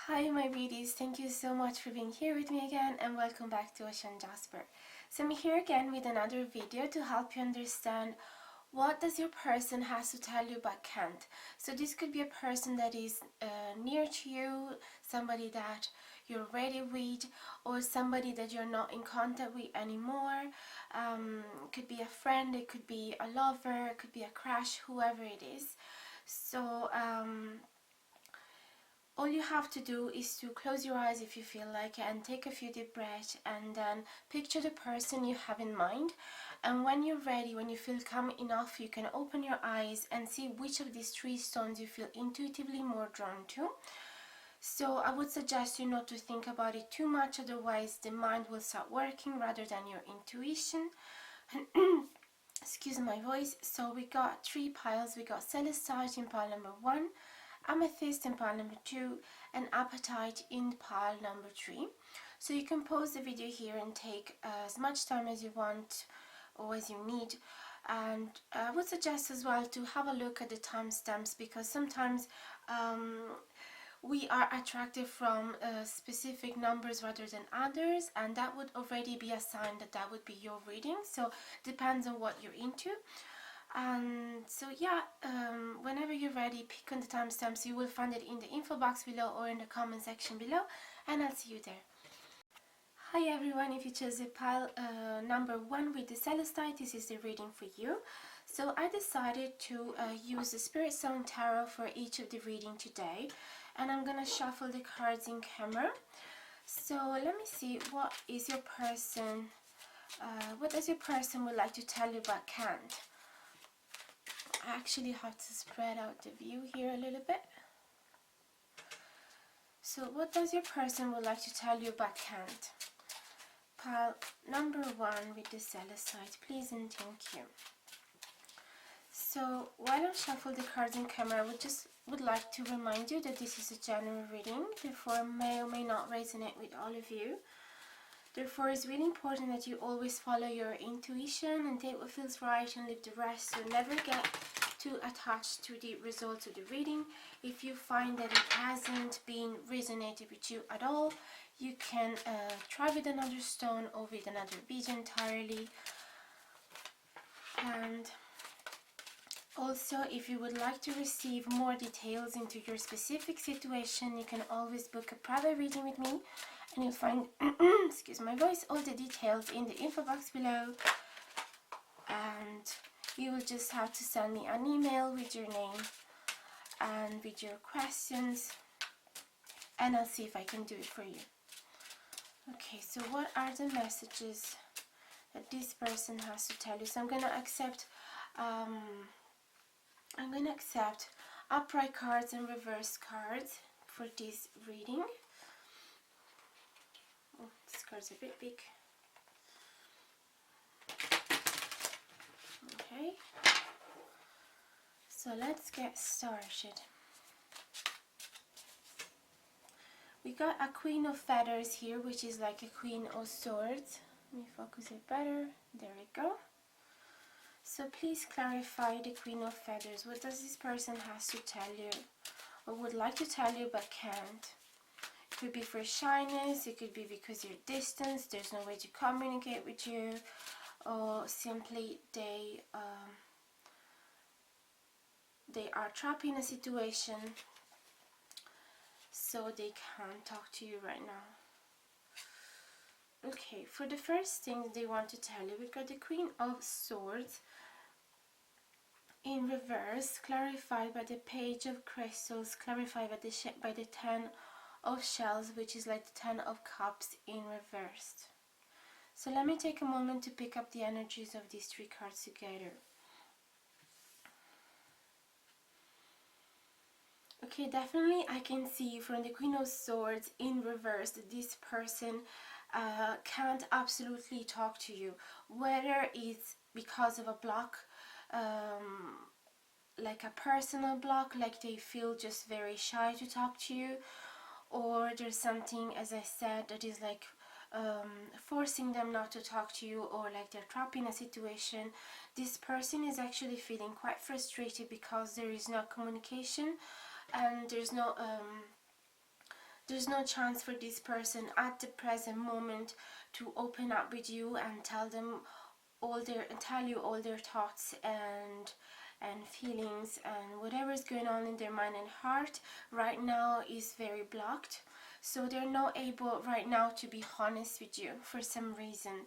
Hi my beauties, thank you so much for being here with me again and welcome back to Jasper. So I'm here again with another video to help you understand what does your person has to tell you but can't. So this could be a person that is near to you, somebody that you're already with, or somebody that you're not in contact with anymore. It could be a friend, it could be a lover, it could be a crush, whoever it is. So all you have to do is to close your eyes if you feel like it and take a few deep breaths and then picture the person you have in mind. And when you're ready, when you feel calm enough, you can open your eyes and see which of these three stones you feel intuitively more drawn to. So I would suggest you not to think about it too much, otherwise the mind will start working rather than your intuition. Excuse my voice. So we got three piles. We got Celestite in pile number 1, Amethyst in pile number 2, and Apatite in pile number 3. So you can pause the video here and take as much time as you want or as you need. And I would suggest as well to have a look at the timestamps, because sometimes we are attracted from specific numbers rather than others, and that would already be a sign that that would be your reading. So depends on what you're into. And so yeah, whenever you're ready, pick on the timestamps. You will find it in the info box below or in the comment section below, and I'll see you there. Hi everyone, if you chose the pile number 1 with the Celestite, this is the reading for you. So I decided to use the Spirit Zone Tarot for each of the reading today, and I'm gonna shuffle the cards in camera. So let me see, what is your person, what does your person would like to tell you but can't? I actually have to spread out the view here a little bit. So what does your person would like to tell you but can't? Pile number 1 with the Celestite, please and thank you. So while I shuffle the cards in camera, I would like to remind you that this is a general reading, therefore may or may not resonate with all of you. Therefore, it's really important that you always follow your intuition and take what feels right and leave the rest. So never get too attached to the results of the reading. If you find that it hasn't been resonated with you at all, you can try with another stone or with another bead entirely. And also, if you would like to receive more details into your specific situation, you can always book a private reading with me, and you'll find excuse my voice, all the details in the info box below. And you will just have to send me an email with your name and with your questions, and I'll see if I can do it for you. Okay, so what are the messages that this person has to tell you? So I'm gonna accept upright cards and reverse cards for this reading. Oh, this card's a bit big. Okay, so let's get started. We got a Queen of Feathers here, which is like a Queen of Swords. Let me focus it better. There we go. So please clarify the Queen of Feathers. What does this person has to tell you, or would like to tell you but can't? It could be for shyness, it could be because you're distant, there's no way to communicate with you, or simply they are trapped in a situation, so they can't talk to you right now. Okay, for the first thing they want to tell you, we got the Queen of Swords in reverse, clarified by the Page of Crystals, clarified by the 10 of Shells, which is like the 10 of Cups in reversed. So let me take a moment to pick up the energies of these three cards together. Okay, definitely I can see from the Queen of Swords in reverse that this person can't absolutely talk to you, whether it's because of a block, like a personal block, like they feel just very shy to talk to you, or there's something, as I said, that is like forcing them not to talk to you, or like they're trapped in a situation. This person is actually feeling quite frustrated because there is no communication and there's no There's no chance for this person at the present moment to open up with you and tell you all their thoughts and feelings, and whatever is going on in their mind and heart right now is very blocked. So they're not able right now to be honest with you for some reason.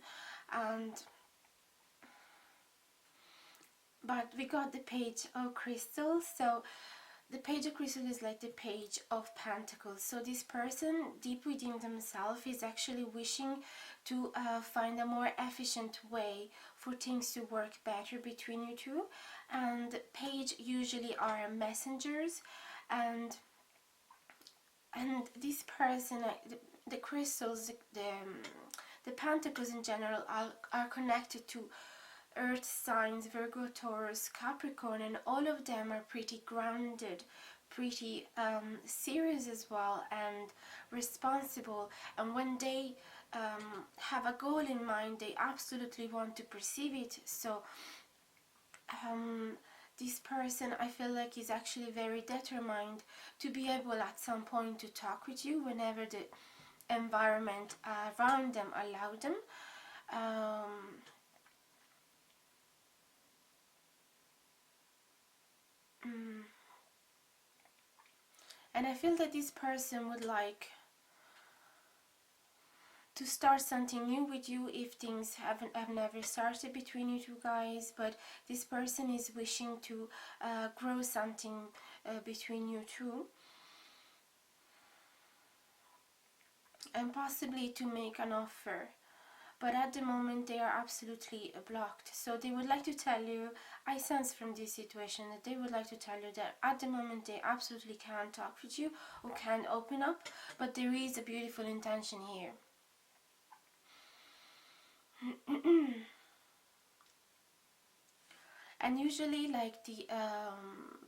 But we got the Page of Crystals. So the Page of Crystals is like the Page of Pentacles. So this person deep within themselves is actually wishing to find a more efficient way for things to work better between you two. And Page usually are messengers, and this person, the crystals, the pentacles in general are connected to Earth signs, Virgo, Taurus, Capricorn, and all of them are pretty grounded, pretty serious as well, and responsible. And when they have a goal in mind, they absolutely want to perceive it. So this person, I feel like, is actually very determined to be able at some point to talk with you whenever the environment around them allow them. And I feel that this person would like to start something new with you if things have never started between you two guys. But this person is wishing to grow something between you two, and possibly to make an offer. But at the moment they are absolutely blocked. So they would like to tell you, I sense from this situation that they would like to tell you that at the moment they absolutely can't talk with you or can't open up, but there is a beautiful intention here. And usually, like the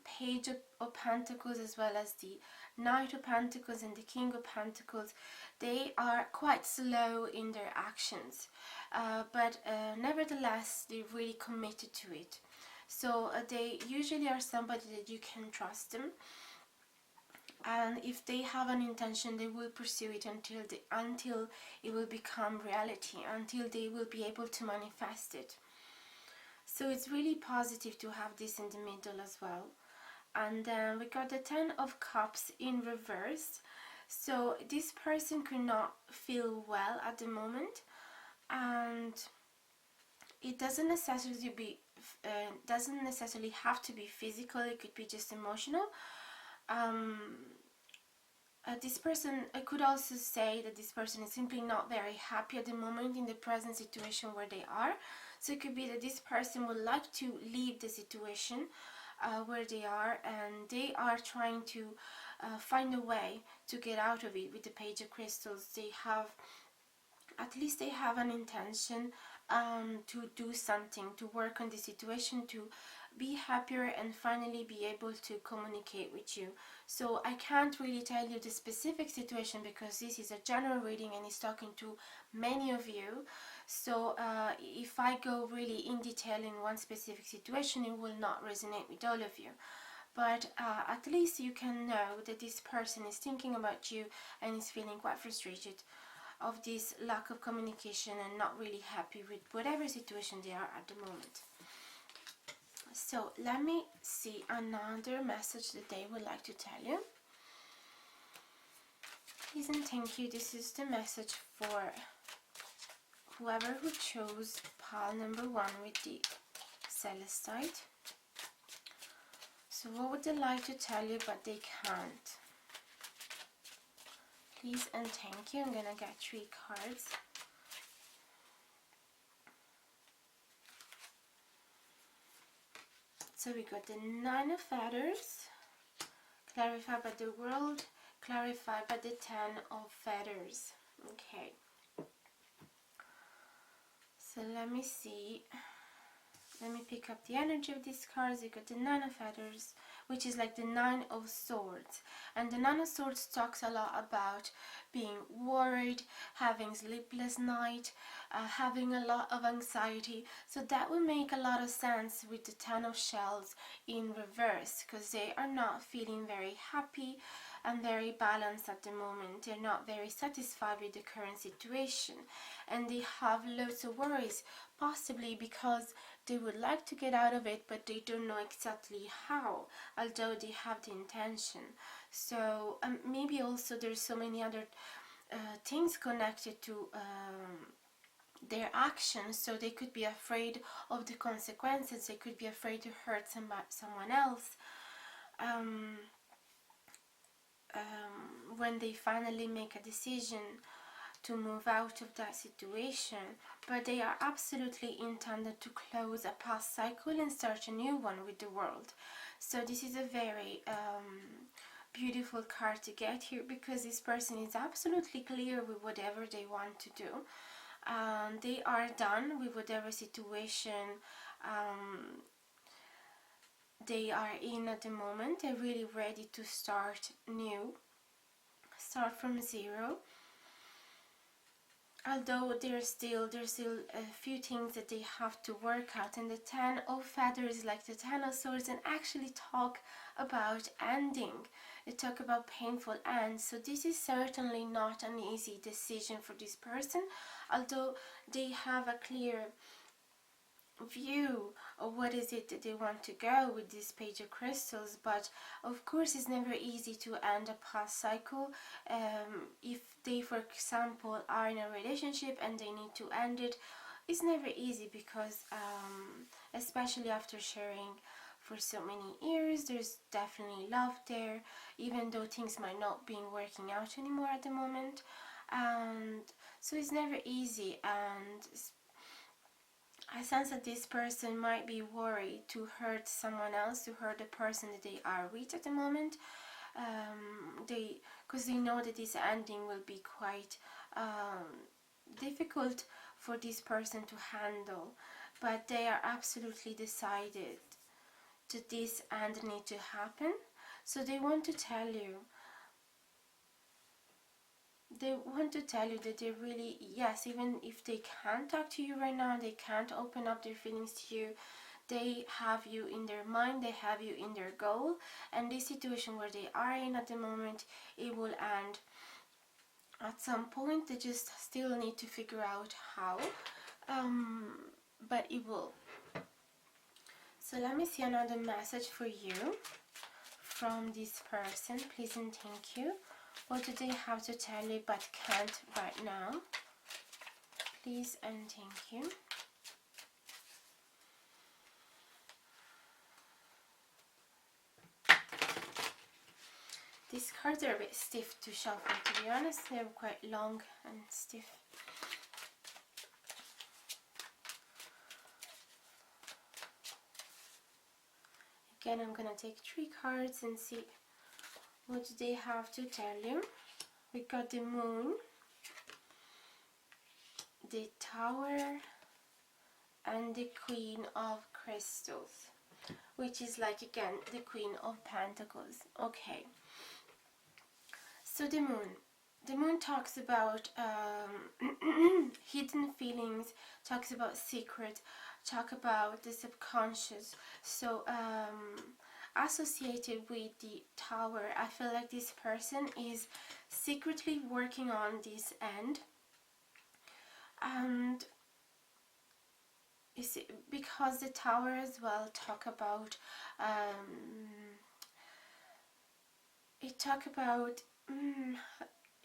Page of Pentacles as well as the Knight of Pentacles and the King of Pentacles, they are quite slow in their actions, but nevertheless they're really committed to it. So they usually are somebody that you can trust them, and if they have an intention they will pursue it until it will become reality, until they will be able to manifest it. So it's really positive to have this in the middle as well. And then we got the Ten of Cups in reverse. So this person could not feel well at the moment, and it doesn't necessarily have to be physical. It could be just emotional. This person, I could also say that this person is simply not very happy at the moment in the present situation where they are. So it could be that this person would like to leave the situation where they are, and they are trying to find a way to get out of it with the Page of Crystals. At least they have an intention to do something, to work on the situation, to be happier and finally be able to communicate with you. So I can't really tell you the specific situation because this is a general reading and it's talking to many of you. So if I go really in detail in one specific situation, it will not resonate with all of you. But at least you can know that this person is thinking about you and is feeling quite frustrated of this lack of communication and not really happy with whatever situation they are at the moment. So let me see another message that they would like to tell you. Please and thank you. This is the message for whoever who chose pile number 1 with the Celestite. So what would they like to tell you but they can't? Please and thank you. I'm gonna get 3 cards. So we got the 9 of Feathers, clarified by the World, clarified by the 10 of Feathers. Okay. So let me see. Let me pick up the energy of these cards. You got the 9 of Feathers, which is like the 9 of Swords. And the 9 of Swords talks a lot about being worried, having sleepless night, having a lot of anxiety. So that will make a lot of sense with the 10 of Shells in reverse, because they are not feeling very happy. and very balanced at the moment. They're not very satisfied with the current situation, and they have lots of worries, possibly because they would like to get out of it, but they don't know exactly how, although they have the intention. So maybe also there's so many other things connected to their actions. So they could be afraid of the consequences, they could be afraid to hurt someone else when they finally make a decision to move out of that situation. But they are absolutely intended to close a past cycle and start a new one with the world. So this is a very beautiful card to get here, because this person is absolutely clear with whatever they want to do. They are done with whatever situation they are in at the moment. They're really ready to start new, start from zero. Although there's still a few things that they have to work out. And the Ten of Feathers, like the Ten of Swords, and actually talk about ending. They talk about painful ends. So this is certainly not an easy decision for this person, although they have a clear view of what is it that they want to go with this Page of Crystals. But of course it's never easy to end a past cycle. If they, for example, are in a relationship and they need to end it, it's never easy, because especially after sharing for so many years, there's definitely love there, even though things might not be working out anymore at the moment. And so it's never easy, and I sense that this person might be worried to hurt someone else, to hurt the person that they are with at the moment. Because they know that this ending will be quite difficult for this person to handle. But they are absolutely decided that this end needs to happen. So they want to tell you. They want to tell you that they really, yes, even if they can't talk to you right now, they can't open up their feelings to you, they have you in their mind, they have you in their goal. And this situation where they are in at the moment, it will end at some point. They just still need to figure out how, but it will. So let me see another message for you from this person, please and thank you. What do they have to tell you but can't right now? Please and thank you. These cards are a bit stiff to shuffle, to be honest. They're quite long and stiff. Again, I'm gonna take 3 cards and see what do they have to tell you. We got the Moon, the Tower, and the Queen of Crystals, which is like, again, the Queen of Pentacles. Okay. So the Moon talks about hidden feelings, talks about secret, talk about the subconscious. So associated with the Tower, I feel like this person is secretly working on this end, and because the Tower as well talk about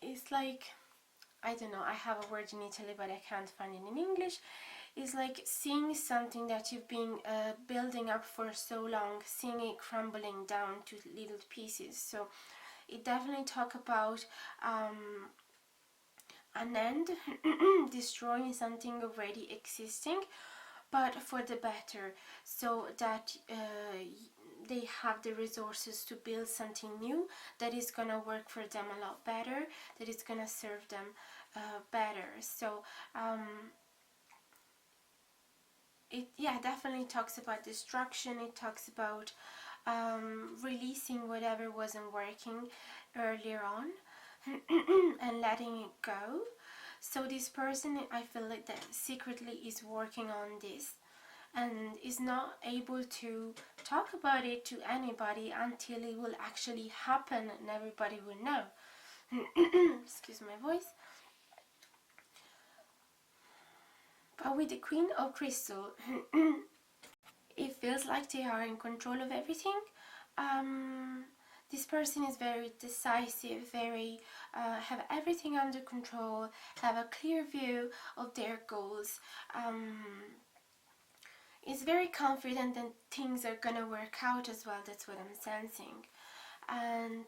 it's like, I don't know, I have a word in Italy but I can't find it in English. It's like seeing something that you've been building up for so long, seeing it crumbling down to little pieces. So it definitely talk about an end, destroying something already existing, but for the better, so that they have the resources to build something new that is gonna work for them a lot better, that is gonna serve them better. So it definitely talks about destruction. It talks about releasing whatever wasn't working earlier on and letting it go. So this person, I feel like that secretly is working on this, and is not able to talk about it to anybody until it will actually happen and everybody will know. Excuse my voice. But with the Queen of Crystal, it feels like they are in control of everything. This person is very decisive, very have everything under control, have a clear view of their goals. Is very confident that things are gonna work out as well. That's what I'm sensing. And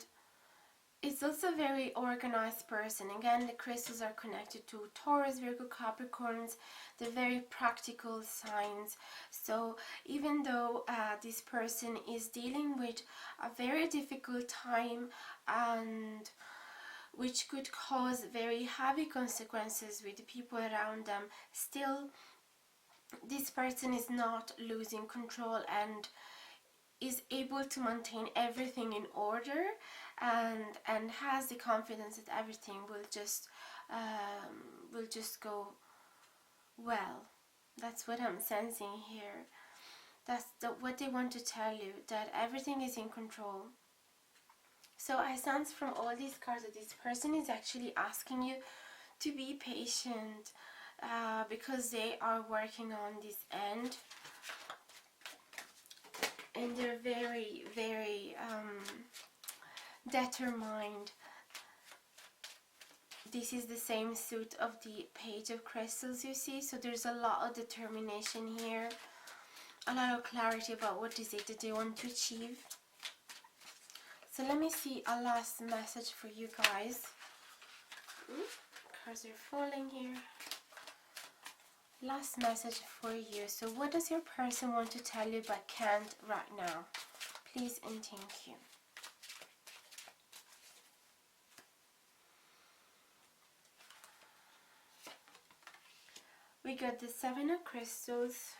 it's also a very organized person. Again, the crystals are connected to Taurus, Virgo, Capricorns. They're very practical signs. So even though this person is dealing with a very difficult time, and which could cause very heavy consequences with the people around them, still this person is not losing control and is able to maintain everything in order, and has the confidence that everything will just go well. That's what I'm sensing here. That's what they want to tell you, that everything is in control. So I sense from all these cards that this person is actually asking you to be patient, because they are working on this end. And they're very, very determined. This is the same suit of the Page of Crystals, you see. So there's a lot of determination here. A lot of clarity about what is it that they want to achieve. So let me see a last message for you guys. Cards are falling here. Last message for you. So what does your person want to tell you but can't right now? Please and thank you. We got the Seven of Crystals,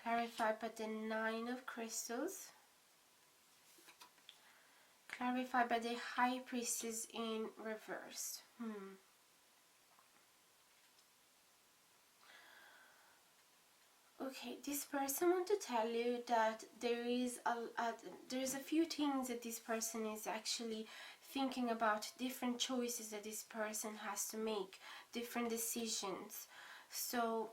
clarified by the Nine of Crystals, clarified by the High Priestess in reverse. Okay, this person wants to tell you that there's a few things that this person is actually thinking about, different choices that this person has to make, different decisions. So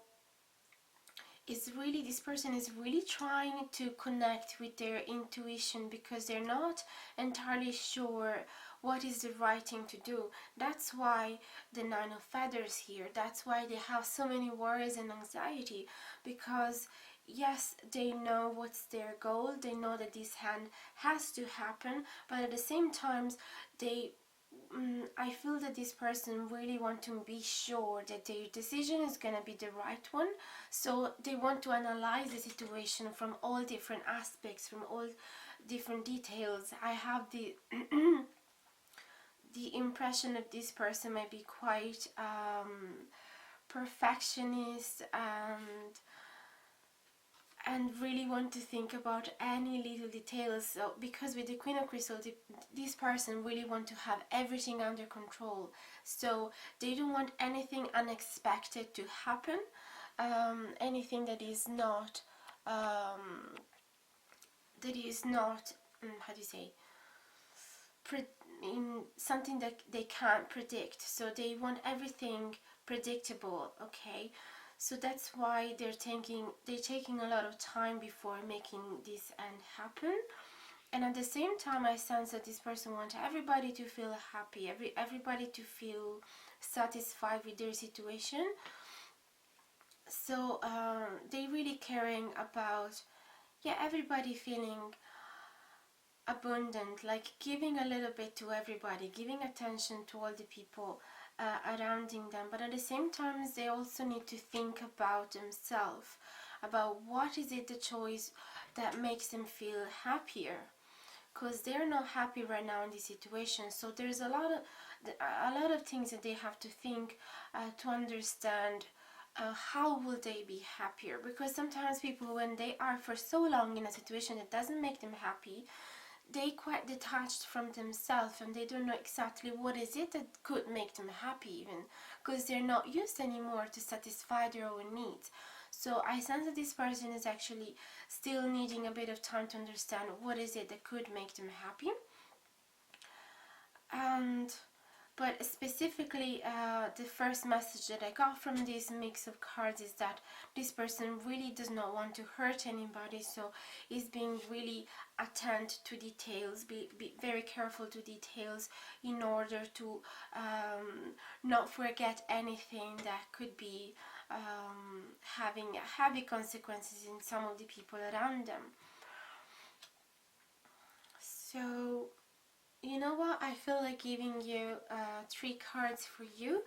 it's really, this person is really trying to connect with their intuition, because they're not entirely sure what is the right thing to do. That's why the Nine of Feathers here. That's why they have so many worries and anxiety, because yes, they know what's their goal, they know that this hand has to happen, but at the same time I feel that this person really want to be sure that their decision is going to be the right one. So they want to analyze the situation from all different aspects, from all different details. I have the the impression that this person may be quite perfectionist, and really want to think about any little details. So because with the Queen of Crystals, this person really want to have everything under control, so they don't want anything unexpected to happen, anything that is not how do you say, in something that they can't predict. So they want everything predictable. Okay, so that's why they're taking a lot of time before making this end happen. And at the same time, I sense that this person wants everybody to feel happy, everybody to feel satisfied with their situation. So they really caring about, yeah, everybody feeling abundant, like giving a little bit to everybody, giving attention to all the people surrounding them. But at the same time, they also need to think about themselves, about what is it, the choice that makes them feel happier, because they're not happy right now in this situation. So there's a lot of things that they have to think to understand how will they be happier. Because sometimes people, when they are for so long in a situation that doesn't make them happy, they quite detached from themselves, and they don't know exactly what is it that could make them happy, even because they're not used anymore to satisfy their own needs. So I sense that this person is actually still needing a bit of time to understand what is it that could make them happy. But specifically, the first message that I got from this mix of cards is that this person really does not want to hurt anybody, so is being really attentive to details, be very careful to details in order to not forget anything that could be having heavy consequences in some of the people around them. So you know what, I feel like giving you 3 cards for you,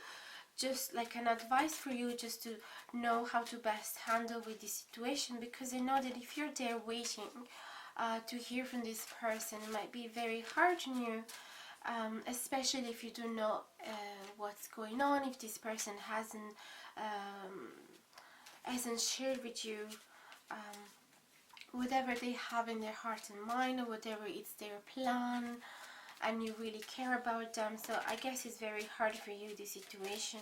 just like an advice for you, just to know how to best handle with this situation, because I know that if you're there waiting to hear from this person, it might be very hard on you, especially if you don't know what's going on, if this person hasn't shared with you whatever they have in their heart and mind, or whatever it's their plan, and you really care about them. So I guess it's very hard for you, this situation.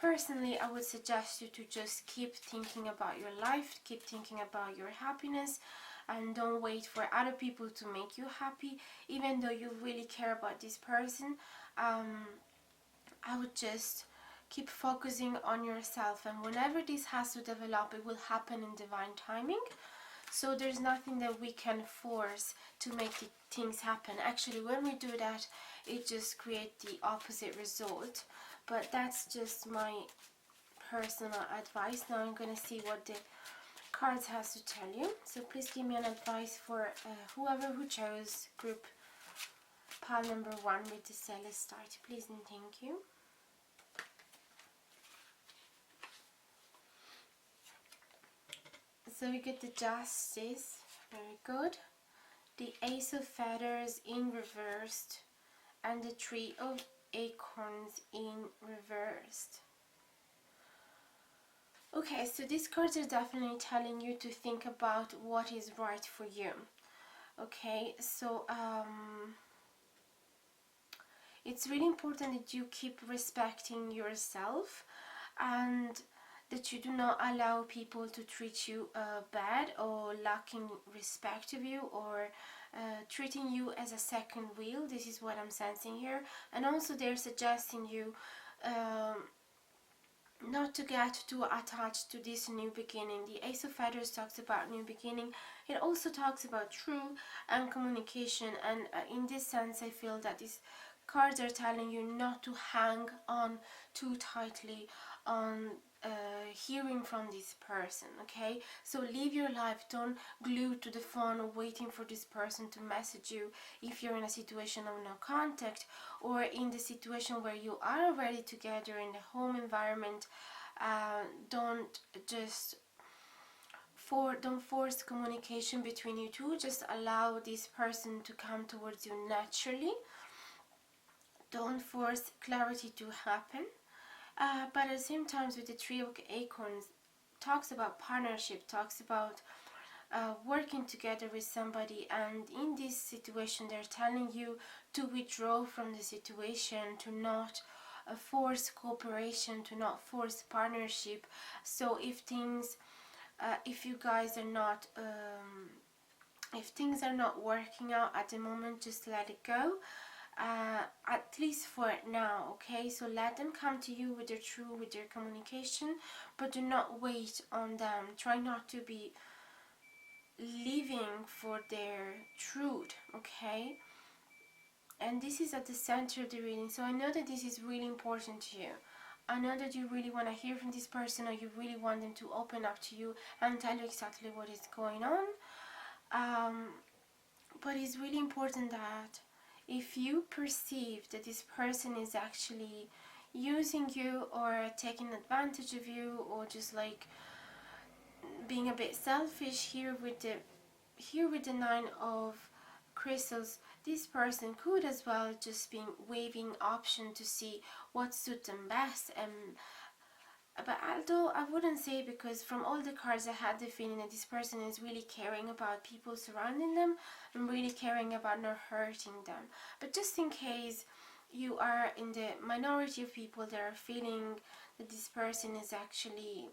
Personally, I would suggest you to just keep thinking about your life, keep thinking about your happiness, and don't wait for other people to make you happy. Even though you really care about this person, I would just keep focusing on yourself, and whenever this has to develop, it will happen in divine timing. So there's nothing that we can force to make the things happen. Actually, when we do that, it just creates the opposite result. But that's just my personal advice. Now I'm going to see what the cards has to tell you. So please give me an advice for whoever who chose group pile number 1 with the Celestite. Please and thank you. So we get the Justice, very good, the Ace of Feathers in reversed, and the Tree of Acorns in reversed. Okay, so these cards are definitely telling you to think about what is right for you. Okay, so it's really important that you keep respecting yourself, and that you do not allow people to treat you bad, or lacking respect of you, or treating you as a second wheel. This is what I'm sensing here. And also they're suggesting you not to get too attached to this new beginning. The Ace of Feathers talks about new beginning. It also talks about truth and communication, and in this sense I feel that these cards are telling you not to hang on too tightly on hearing from this person. Okay, so live your life, don't glue to the phone waiting for this person to message you if you're in a situation of no contact, or in the situation where you are already together in the home environment. Don't force communication between you two. Just allow this person to come towards you naturally. Don't force clarity to happen. But at the same time, with the Tree of Acorns, talks about partnership, talks about working together with somebody, and in this situation they're telling you to withdraw from the situation, to not force cooperation, to not force partnership. So if you guys are not if things are not working out at the moment, just let it go. At least for now, okay? So let them come to you with their truth, with their communication, but do not wait on them. Try not to be living for their truth, okay? And this is at the center of the reading, so I know that this is really important to you. I know that you really want to hear from this person, or you really want them to open up to you and tell you exactly what is going on. But it's really important that if you perceive that this person is actually using you, or taking advantage of you, or just like being a bit selfish, here with the 9 of crystals, this person could as well just be waiving option to see what suits them best. But although I wouldn't say, because from all the cards I had the feeling that this person is really caring about people surrounding them, and really caring about not hurting them. But just in case you are in the minority of people that are feeling that this person is actually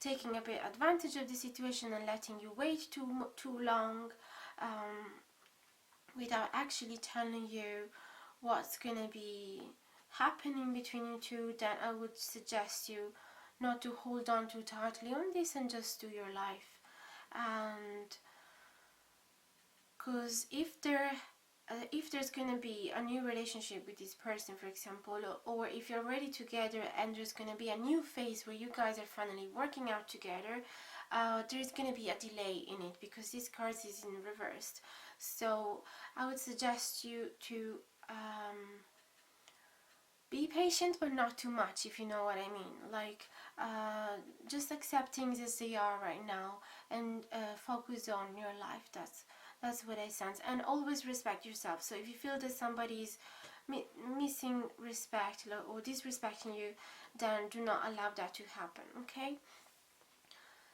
taking a bit advantage of the situation and letting you wait too long, without actually telling you what's gonna be happening between you two, then I would suggest you not to hold on too tightly on this and just do your life. And because if there's gonna be a new relationship with this person, for example, or if you're already together and there's gonna be a new phase where you guys are finally working out together, there's gonna be a delay in it because this card is in reversed. So I would suggest you to be patient, but not too much, if you know what I mean. Like, just accept things as they are right now and focus on your life. That's what I sense. And always respect yourself. So if you feel that somebody's missing respect or disrespecting you, then do not allow that to happen, okay?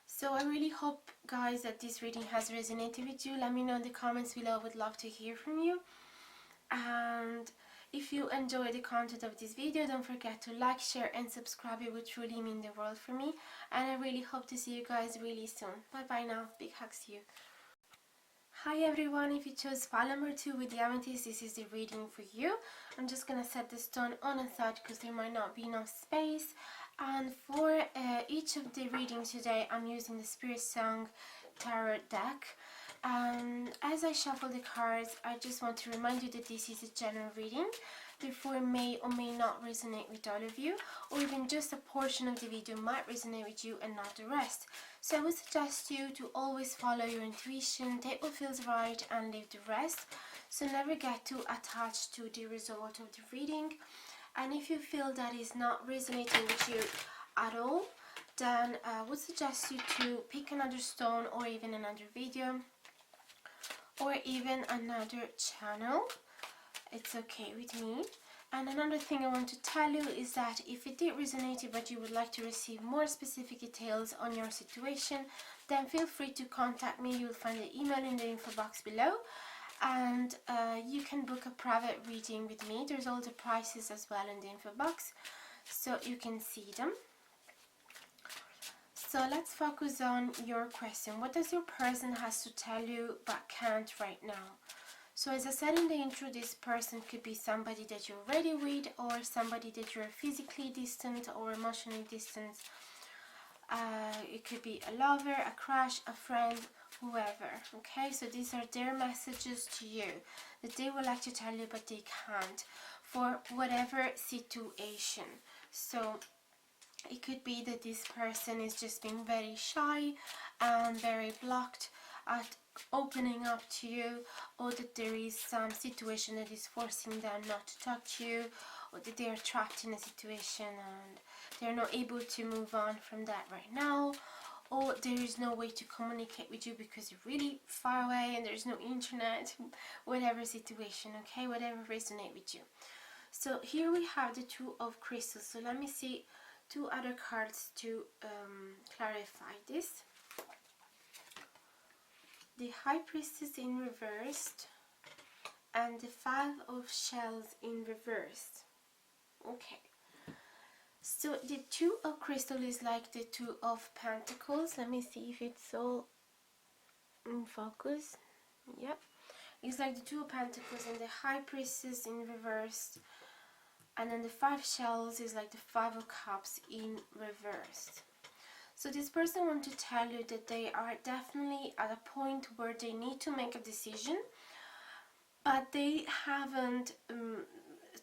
So I really hope, guys, that this reading has resonated with you. Let me know in the comments below. I would love to hear from you. And if you enjoy the content of this video, don't forget to like, share and subscribe. It would truly mean the world for me. And I really hope to see you guys really soon. Bye bye now. Big hugs to you. Hi everyone, if you chose file number 2 with the Amethyst, this is the reading for you. I'm just going to set the stone on a side because there might not be enough space. And for each of the readings today, I'm using the Spirit Song Tarot deck. As I shuffle the cards, I just want to remind you that this is a general reading. Therefore, it may or may not resonate with all of you, or even just a portion of the video might resonate with you and not the rest. So I would suggest you to always follow your intuition, take what feels right and leave the rest. So never get too attached to the result of the reading. And if you feel that is not resonating with you at all, then I would suggest you to pick another stone or even another video or even another channel. It's okay with me. And another thing I want to tell you is that if it did resonate but you would like to receive more specific details on your situation, then feel free to contact me. You'll find the email in the info box below, and you can book a private reading with me. There's all the prices as well in the info box, so you can see them. So let's focus on your question. What does your person has to tell you but can't right now? So as I said in the intro, this person could be somebody that you're already with, or somebody that you're physically distant or emotionally distant. It could be a lover, a crush, a friend, whoever. Okay, so these are their messages to you that they would like to tell you but they can't for whatever situation. So it could be that this person is just being very shy and very blocked at opening up to you, or that there is some situation that is forcing them not to talk to you, or that they are trapped in a situation and they're not able to move on from that right now, or there is no way to communicate with you because you're really far away and there's no internet. Whatever situation, okay, whatever resonates with you. So here we have the Two of Crystals. So let me see two other cards to clarify this. The High Priestess in reversed and the Five of Shells in reversed. Okay, so the Two of Crystal is like the Two of Pentacles. Let me see if it's all in focus. Yep, it's like the Two of Pentacles and the High Priestess in reversed, and then the Five Shells is like the Five of Cups in reversed. So this person wants to tell you that they are definitely at a point where they need to make a decision, but they haven't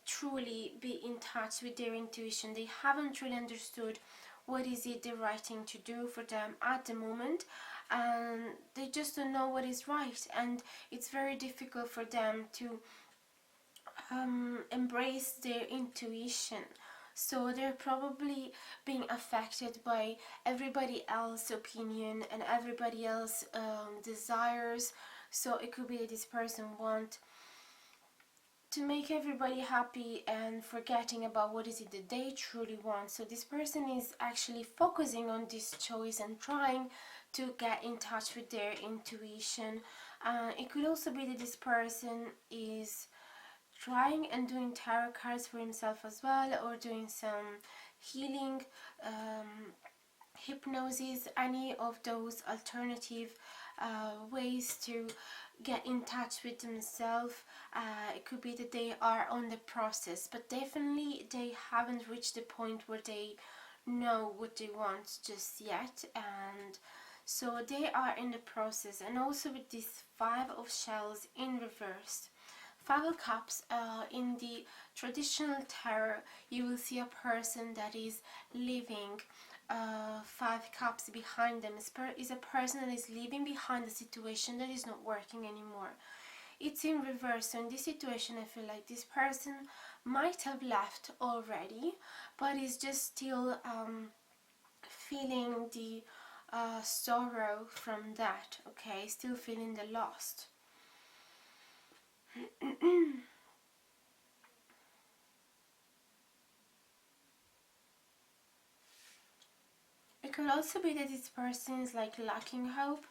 truly been in touch with their intuition. They haven't really understood what is it the right thing to do for them at the moment, and they just don't know what is right, and it's very difficult for them to embrace their intuition. So they're probably being affected by everybody else's opinion and everybody else's desires. So it could be that this person wants to make everybody happy and forgetting about what is it that they truly want. So this person is actually focusing on this choice and trying to get in touch with their intuition. It could also be that this person is trying and doing tarot cards for himself as well, or doing some healing hypnosis, any of those alternative ways to get in touch with themselves. It could be that they are on the process, but definitely they haven't reached the point where they know what they want just yet, and so they are in the process. And also with this Five of Shells in reverse, Five of Cups, in the traditional tarot, you will see a person that is leaving Five Cups behind them. Is a person that is leaving behind a situation that is not working anymore. It's in reverse. So in this situation, I feel like this person might have left already, but is just still feeling the sorrow from that. Okay, still feeling the loss. It could also be that this person is like lacking hope,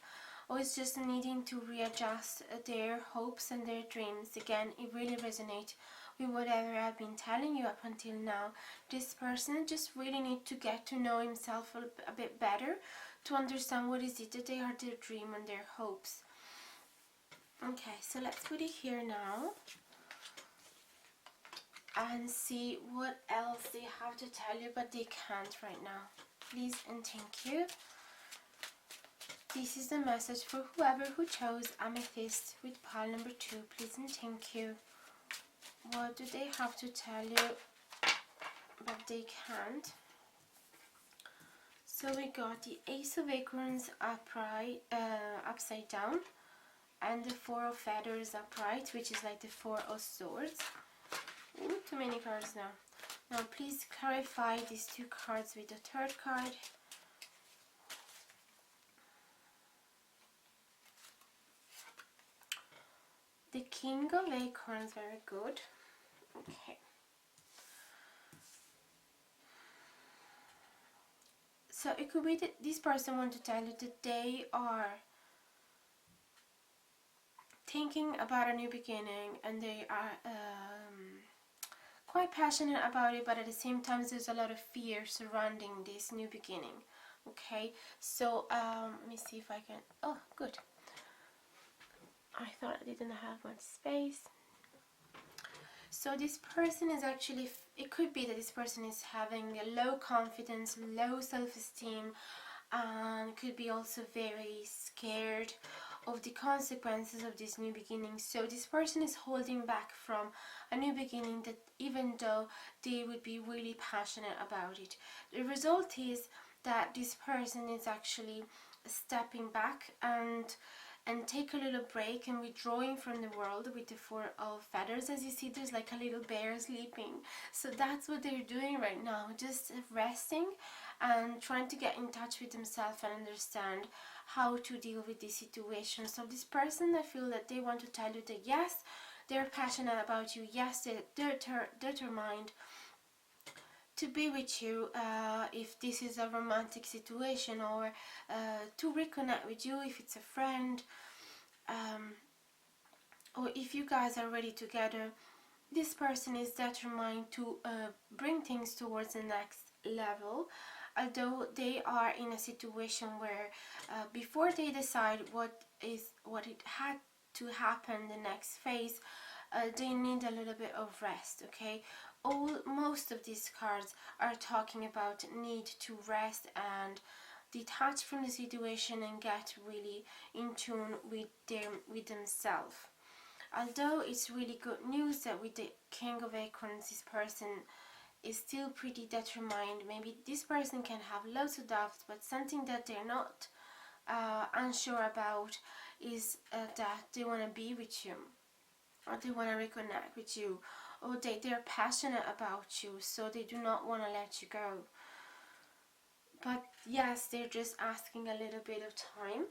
or is just needing to readjust their hopes and their dreams. Again, it really resonates with whatever I've been telling you up until now. This person just really needs to get to know himself a bit better, to understand what is it that they are their dream and their hopes. Okay, so let's put it here now and see what else they have to tell you, but they can't right now. Please and thank you. This is the message for whoever who chose Amethyst with pile number 2. Please and thank you. What do they have to tell you, but they can't? So we got the Ace of Acorns upright, upside down, and the Four of Feathers upright, which is like the Four of Swords. Ooh, too many cards now. Now please clarify these two cards with the third card. The King of Acorns, very good. Okay. So it could be that this person wants to tell you that they are thinking about a new beginning, and they are quite passionate about it, but at the same time there's a lot of fear surrounding this new beginning. Okay, so let me see if I can, oh good, I thought I didn't have much space. So this person is actually, it could be that this person is having a low confidence, low self-esteem, and could be also very scared of the consequences of this new beginning. So this person is holding back from a new beginning, that even though they would be really passionate about it. The result is that this person is actually stepping back and take a little break and withdrawing from the world with the Four of Feathers. As you see, there's like a little bear sleeping. So that's what they're doing right now, just resting and trying to get in touch with themselves and understand how to deal with this situation. So this person, I feel that they want to tell you that yes, they're passionate about you, yes, they're determined to be with you, if this is a romantic situation, or to reconnect with you if it's a friend, or if you guys are already together. This person is determined to bring things towards the next level, although they are in a situation where before they decide what it had to happen the next phase, they need a little bit of rest. Okay, most of these cards are talking about need to rest and detach from the situation and get really in tune with themselves. Although it's really good news that with the King of Acorns, this person is still pretty determined. Maybe this person can have lots of doubts, but something that they're not unsure about is that they want to be with you, or they want to reconnect with you, or they're passionate about you, so they do not want to let you go. But yes, they're just asking a little bit of time,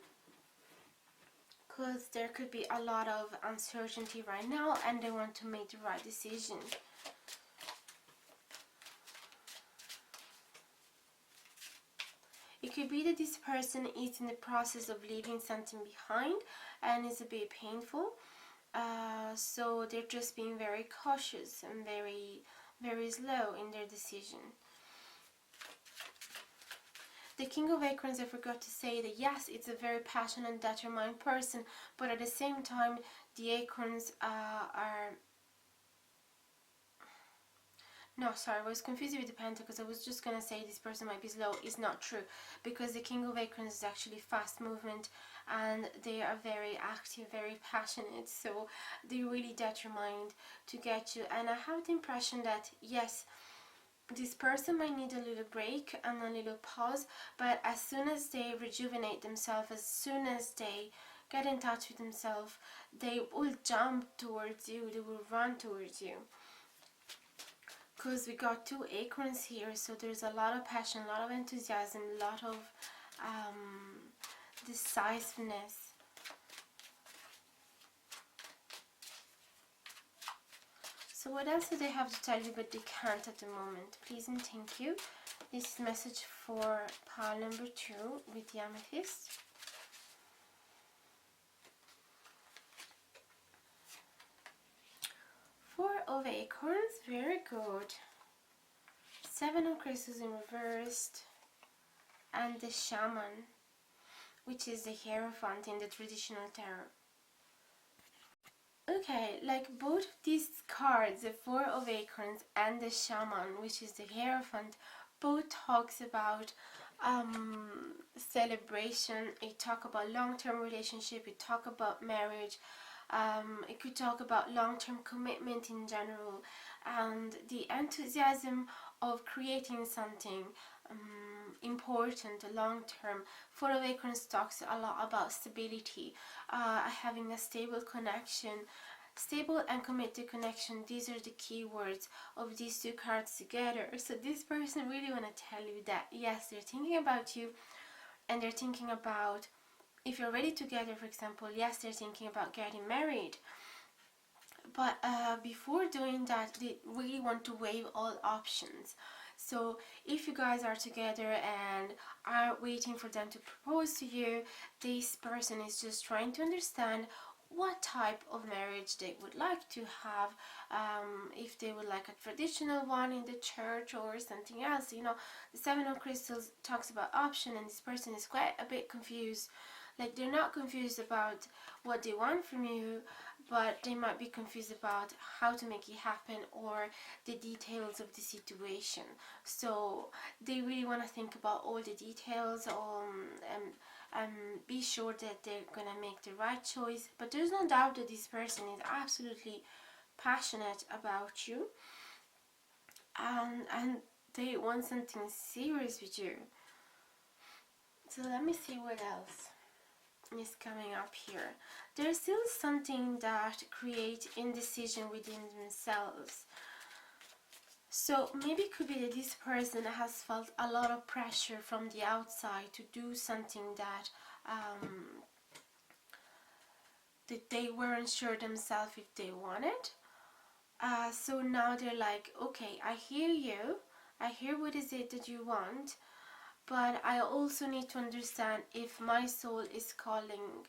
because there could be a lot of uncertainty right now and they want to make the right decision. It could be that this person is in the process of leaving something behind and it's a bit painful. So they're just being very cautious and very, very slow in their decision. The King of Acorns, I forgot to say that yes, it's a very passionate and determined person, but at the same time, the Acorns are... No, sorry, I was confused with the Pentacles. I was just going to say this person might be slow. It's not true, because the King of Acorns is actually fast movement, and they are very active, very passionate, so they're really determined to get you. And I have the impression that yes, this person might need a little break and a little pause, but as soon as they rejuvenate themselves, as soon as they get in touch with themselves, they will jump towards you, they will run towards you. Because we got 2 acorns here, so there's a lot of passion, a lot of enthusiasm, a lot of decisiveness. So what else do they have to tell you but they can't at the moment? Please and thank you. This is message for pile number 2 with the Amethyst. Four of Acorns, very good. 7 of Crystals in reversed. And the Shaman, which is the Hierophant in the traditional tarot. Okay, like both these cards, the 4 of Acorns and the Shaman, which is the Hierophant, both talks about celebration. It talk about long-term relationship, it talk about marriage, it could talk about long-term commitment in general, and the enthusiasm of creating something important, long-term. 4 of Acorns talks a lot about stability, having a stable connection. Stable and committed connection, these are the key words of these 2 cards together. So this person really want to tell you that yes, they're thinking about you, and they're thinking about, if you're already together, for example, yes, they're thinking about getting married. But before doing that, they really want to weigh all options. So if you guys are together and are waiting for them to propose to you, this person is just trying to understand what type of marriage they would like to have, if they would like a traditional one in the church or something else. You know, the 7 of Crystals talks about option, and this person is quite a bit confused. Like, they're not confused about what they want from you, but they might be confused about how to make it happen or the details of the situation. So they really want to think about all the details and be sure that they're gonna make the right choice. But there's no doubt that this person is absolutely passionate about you, and they want something serious with you. So let me see what else is coming up here. There's still something that creates indecision within themselves. So maybe it could be that this person has felt a lot of pressure from the outside to do something that that they weren't sure themselves if they wanted. So now they're like, okay, I hear you, I hear what is it that you want, but I also need to understand if my soul is calling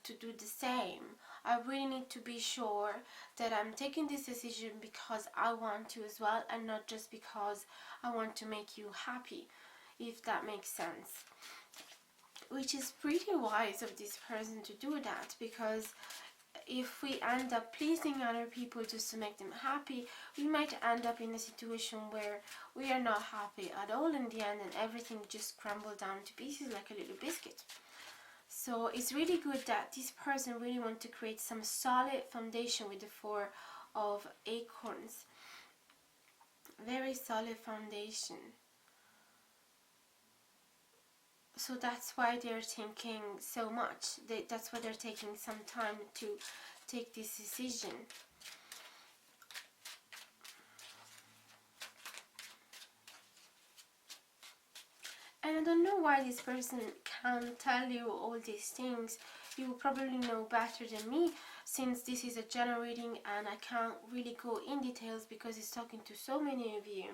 to do the same. I really need to be sure that I'm taking this decision because I want to as well, and not just because I want to make you happy, if that makes sense. Which is pretty wise of this person to do that, because if we end up pleasing other people just to make them happy, we might end up in a situation where we are not happy at all in the end, and everything just crumbles down to pieces like a little biscuit. So it's really good that this person really wants to create some solid foundation with the 4 of Acorns. Very solid foundation. So that's why they're thinking so much. That's why they're taking some time to take this decision. And I don't know why this person can't tell you all these things. You will probably know better than me, since this is a general reading and I can't really go in details because it's talking to so many of you.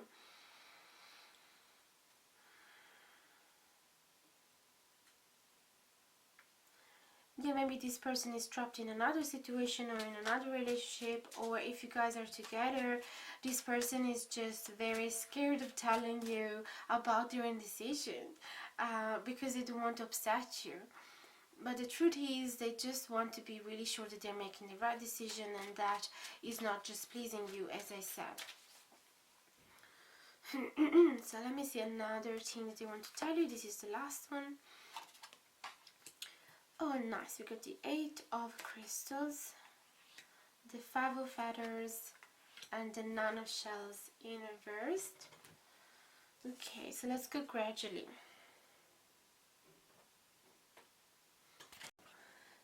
yeah, maybe this person is trapped in another situation or in another relationship, or if you guys are together, this person is just very scared of telling you about their indecision because they don't want to upset you. But the truth is, they just want to be really sure that they're making the right decision and that is not just pleasing you, as I said. So let me see another thing that I want to tell you. This is the last one. Oh, nice. We got the 8 of crystals, the 5 of feathers, and the 9 of shells in reversed. Okay, so let's go gradually.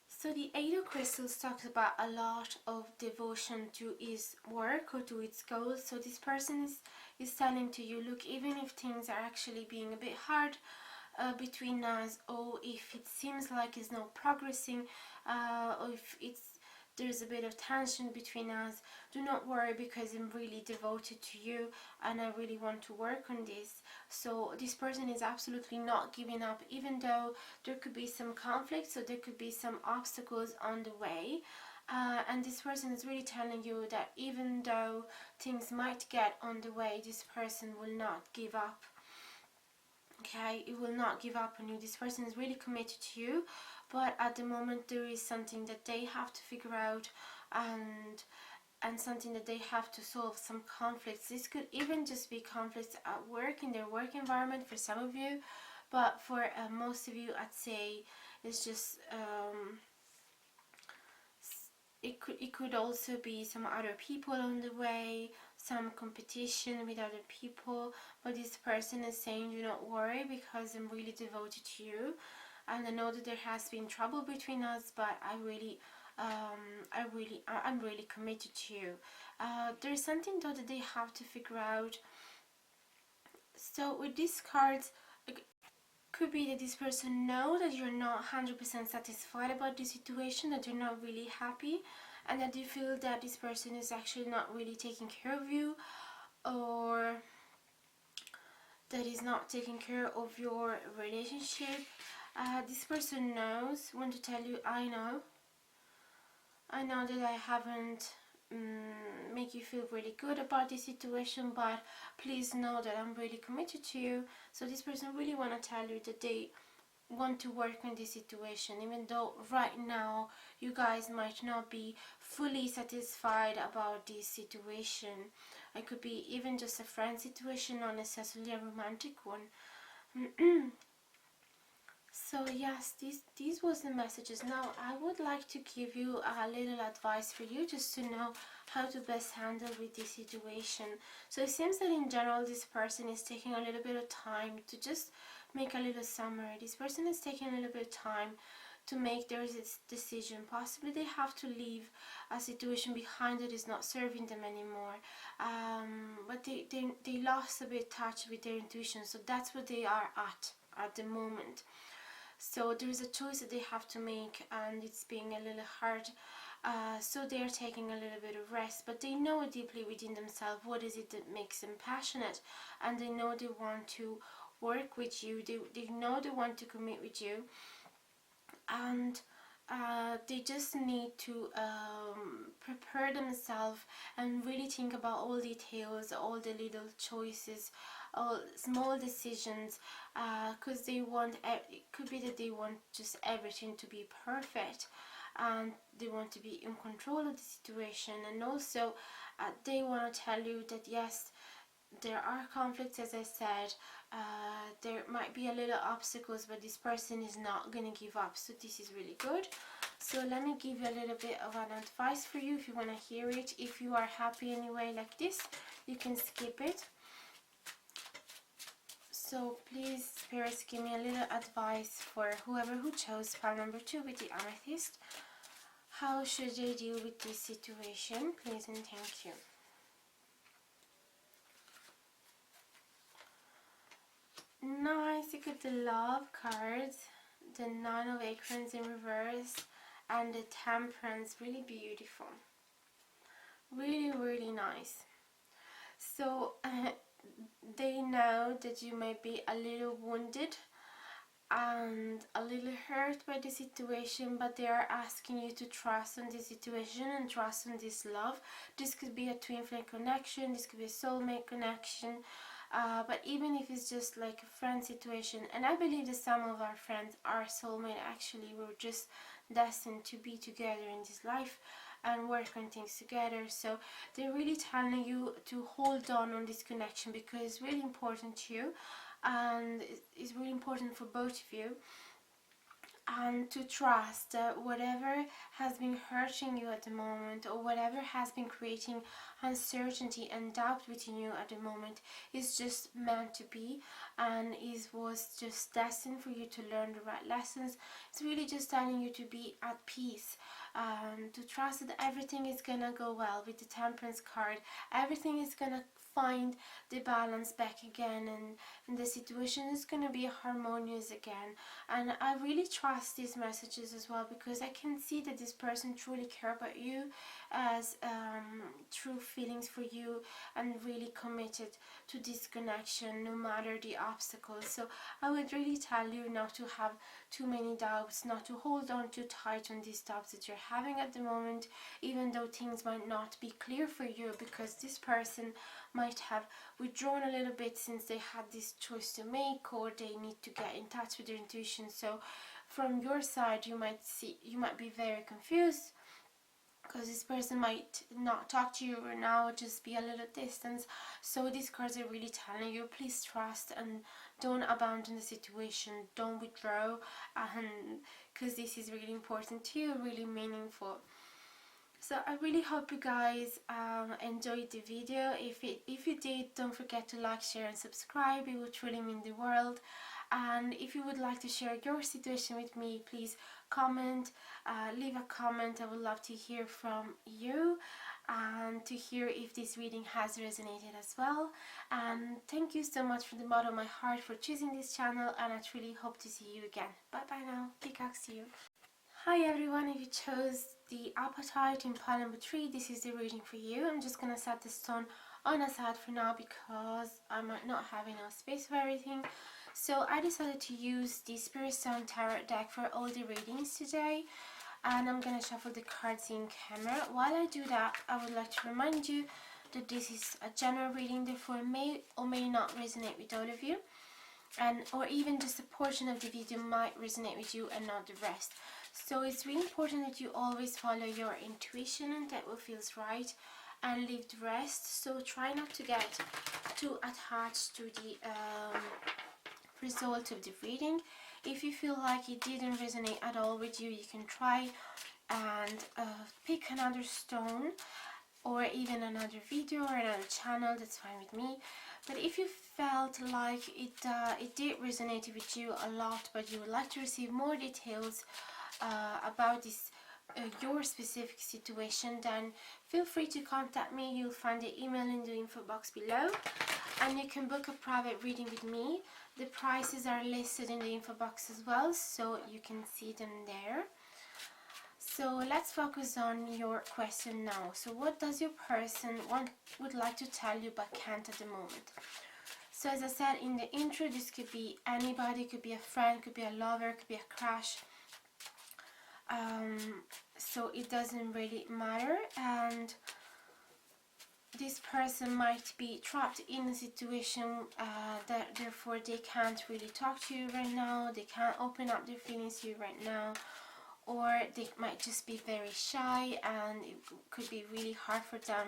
So the 8 of crystals talks about a lot of devotion to his work or to its goals. So this person is telling to you, look, even if things are actually being a bit hard between us, or if it seems like it's not progressing, or if there's a bit of tension between us, do not worry, because I'm really devoted to you and I really want to work on this. So this person is absolutely not giving up, even though there could be some conflict, so there could be some obstacles on the way. And this person is really telling you that even though things might get on the way, this person will not give up. Okay, it will not give up on you. This person is really committed to you, but at the moment there is something that they have to figure out, and something that they have to solve, some conflicts. This could even just be conflicts at work, in their work environment for some of you, but for most of you, I'd say it's just it could also be some other people on the way, some competition with other people. But this person is saying, do not worry, because I'm really devoted to you, and I know that there has been trouble between us, but I'm really committed to you. There's something though that they have to figure out. So with these cards, it could be that this person knows that you're not 100% satisfied about the situation, that you're not really happy, and that you feel that this person is actually not really taking care of you, or that is not taking care of your relationship. This person knows, want to tell you, I know that I haven't make you feel really good about this situation, but please know that I'm really committed to you. So this person really want to tell you that they want to work on this situation, even though right now you guys might not be fully satisfied about this situation. It could be even just a friend situation, not necessarily a romantic one. So yes, these was the messages. Now I would like to give you a little advice for you, just to know how to best handle with this situation. So it seems that in general this person is taking a little bit of time to just make a little summary. This person is taking a little bit of time to make their decision. Possibly they have to leave a situation behind that is not serving them anymore, but they lost a bit touch with their intuition. So that's what they are at the moment. So there is a choice that they have to make, and it's being a little hard. So they are taking a little bit of rest, but they know deeply within themselves what is it that makes them passionate, and they know they want to work with you. They know they want to commit with you, and they just need to prepare themselves and really think about all details, all the little choices, all small decisions, because they want, it could be that they want just everything to be perfect, and they want to be in control of the situation. And also they want to tell you that yes, there are conflicts, as I said, there might be a little obstacles, but this person is not gonna give up. So this is really good. So let me give you a little bit of an advice for you if you want to hear it. If you are happy anyway like this, you can skip it. So please, spirits, give me a little advice for whoever who chose pile number 2 with the amethyst. How should they deal with this situation? Please and thank you. Nice, you got the love cards, the 9 of acorns in reverse, and the temperance. Really beautiful. Really, really nice. So they know that you may be a little wounded and a little hurt by the situation, but they are asking you to trust on the situation and trust on this love. This could be a twin flame connection, this could be a soulmate connection, but even if it's just like a friend situation, and I believe that some of our friends are soulmate. Actually, we're just destined to be together in this life and work on things together. So they're really telling you to hold on this connection, because it's really important to you, and it's really important for both of you, and to trust that whatever has been hurting you at the moment, or whatever has been creating uncertainty and doubt within you at the moment, is just meant to be, and was just destined for you to learn the right lessons. It's really just telling you to be at peace, to trust that everything is gonna go well. With the Temperance card, everything is gonna find the balance back again, and the situation is gonna be harmonious again. And I really trust these messages as well, because I can see that this person truly care about you, as true feelings for you, and really committed to this connection no matter the obstacles. So I would really tell you not to have too many doubts, not to hold on too tight on these doubts that you're having at the moment, even though things might not be clear for you, because this person might have withdrawn a little bit since they had this choice to make, or they need to get in touch with their intuition. So from your side, you might be very confused, because this person might not talk to you right now, just be a little distance. So these cards are really telling you, please trust and don't abandon the situation, don't withdraw, and because this is really important to you, really meaningful. So I really hope you guys enjoyed the video. If you did, don't forget to like, share and subscribe. It would truly mean the world. And if you would like to share your situation with me, please comment, leave a comment. I would love to hear from you, and to hear if this reading has resonated as well. And thank you so much from the bottom of my heart for choosing this channel, and I truly hope to see you again. Bye bye now. Peacocks to you. Hi everyone, if you chose the Apatite in pile number 3, this is the reading for you. I'm just going to set the stone on a side for now, because I might not have enough space for everything. So I decided to use the Spirit Stone Tarot deck for all the readings today, and I'm going to shuffle the cards in camera. While I do that, I would like to remind you that this is a general reading, therefore may or may not resonate with all of you, or even just a portion of the video might resonate with you and not the rest. So it's really important that you always follow your intuition and that what feels right, and leave the rest. So try not to get too attached to the result of the reading. If you feel like it didn't resonate at all with you, you can try and pick another stone, or even another video or another channel. That's fine with me. But if you felt like it did resonate with you a lot, but you would like to receive more details about this your specific situation, then feel free to contact me. You'll find the email in the info box below, and you can book a private reading with me. The prices are listed in the info box as well, so you can see them there. So let's focus on your question now. So what does your person would like to tell you but can't at the moment? So as I said in the intro, this could be anybody, could be a friend, could be a lover, could be a crush. So it doesn't really matter, and this person might be trapped in a situation that therefore they can't really talk to you right now, they can't open up their feelings to you right now, or they might just be very shy and it could be really hard for them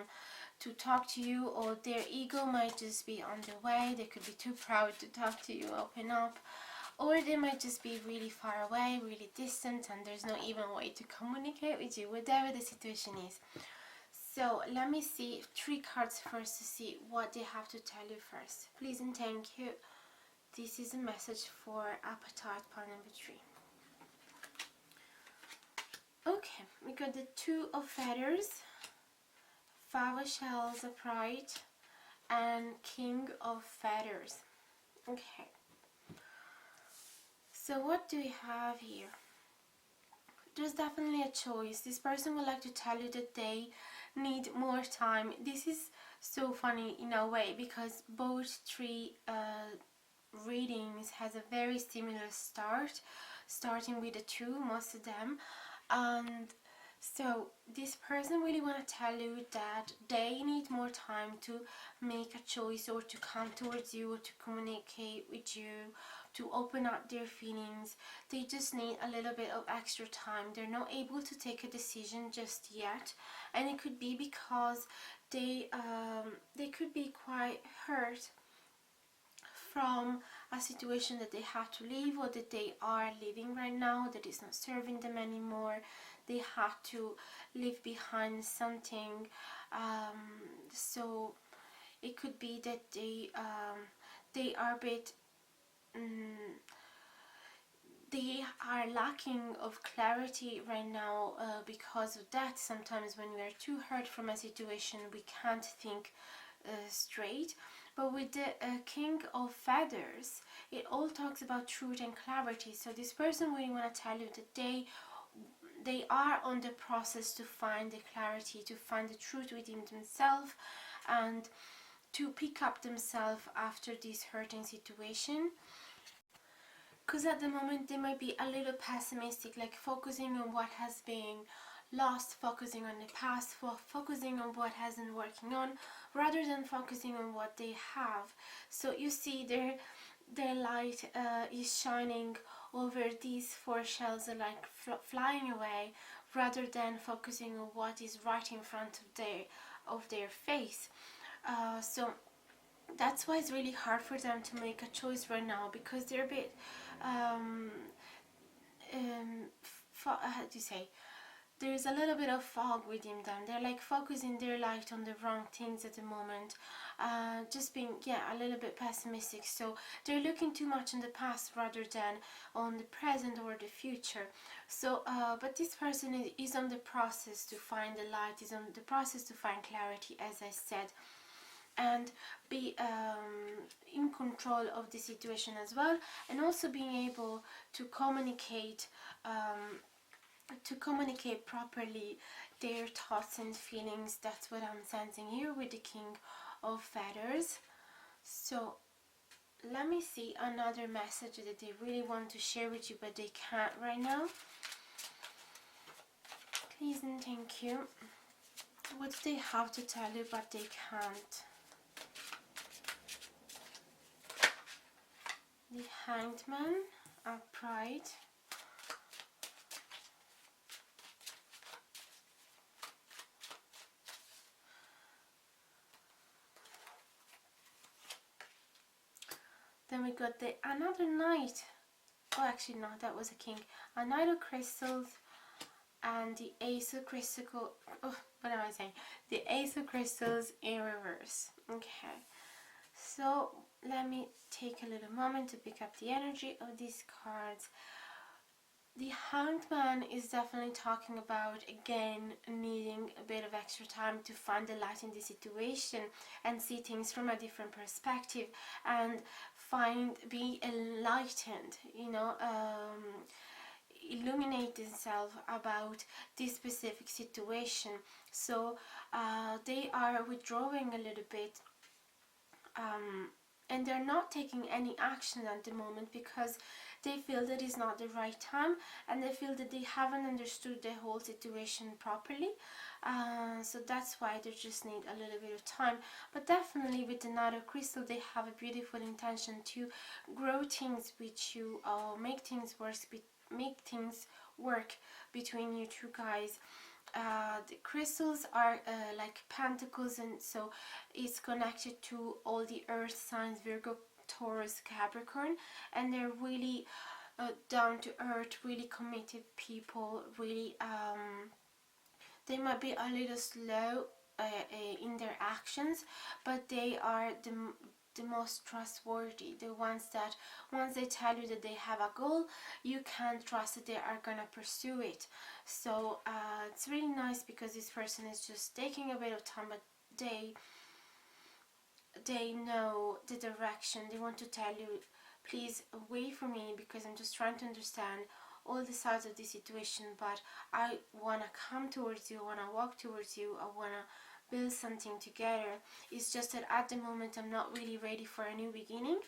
to talk to you, or their ego might just be on the way, they could be too proud to talk to you, open up, or they might just be really far away, really distant, and there's no even way to communicate with you, whatever the situation is. So let me see 3 cards first to see what they have to tell you first. Please and thank you. This is a message for Apatite pile number 3. Okay, we got the 2 of Feathers, 5 of Shells upright, and King of Feathers. Okay. So what do we have here? There's definitely a choice. This person would like to tell you that they need more time. This is so funny in a way, because both 3 readings has a very similar start, starting with a 2, most of them. And so this person really want to tell you that they need more time to make a choice, or to come towards you, or to communicate with you, to open up their feelings. They just need a little bit of extra time. They're not able to take a decision just yet, and it could be because they could be quite hurt from a situation that they had to leave, or that they are living right now that is not serving them anymore. They had to leave behind something, so it could be that they are a bit they are lacking of clarity right now, because of that. Sometimes when we are too hurt from a situation, we can't think straight. But with the King of Feathers, it all talks about truth and clarity. So this person really want to tell you that they are on the process to find the clarity, to find the truth within themselves, and to pick up themselves after this hurting situation. Because at the moment they might be a little pessimistic, like focusing on what has been lost, focusing on the past, focusing on what hasn't working on, rather than focusing on what they have. So you see their light is shining over these 4 shells, are like flying away, rather than focusing on what is right in front of their face. So that's why it's really hard for them to make a choice right now, because they're a bit how do you say, there's a little bit of fog within them. They're like focusing their light on the wrong things at the moment, just being a little bit pessimistic. So they're looking too much in the past rather than on the present or the future. So but this person is on the process to find the light, is on the process to find clarity, as I said, and be in control of the situation as well, and also being able to communicate properly their thoughts and feelings. That's what I'm sensing here with the King of Feathers. So let me see another message that they really want to share with you, but they can't right now. Please and thank you. What do they have to tell you but they can't? The Hanged Man, Upright, then we got the another Knight. Oh, actually no, that was a King. A Knight of Crystals and the Ace of Crystals. Oh, what am I saying? The Ace of Crystals in reverse. Okay, so let me take a little moment to pick up the energy of these cards. The Hanged Man is definitely talking about, again, needing a bit of extra time to find the light in the situation and see things from a different perspective, and be enlightened, illuminate themselves about this specific situation. So they are withdrawing a little bit, and they're not taking any action at the moment because they feel that it's not the right time, and they feel that they haven't understood the whole situation properly. So that's why they just need a little bit of time. But definitely with the Knight of Crystal, they have a beautiful intention to grow things with you, make things work between you two guys. The crystals are like pentacles, and so it's connected to all the earth signs: Virgo, Taurus, Capricorn, and they're really down to earth, really committed people. Really, they might be a little slow in their actions, but they are the most trustworthy, the ones that once they tell you that they have a goal, you can trust that they are gonna pursue it. So it's really nice because this person is just taking a bit of time, but they know the direction. They want to tell you, please wait for me, because I'm just trying to understand all the sides of the situation, but I want to come towards you, I want to walk towards you, I want to build something together. It's just that at the moment I'm not really ready for a new beginning.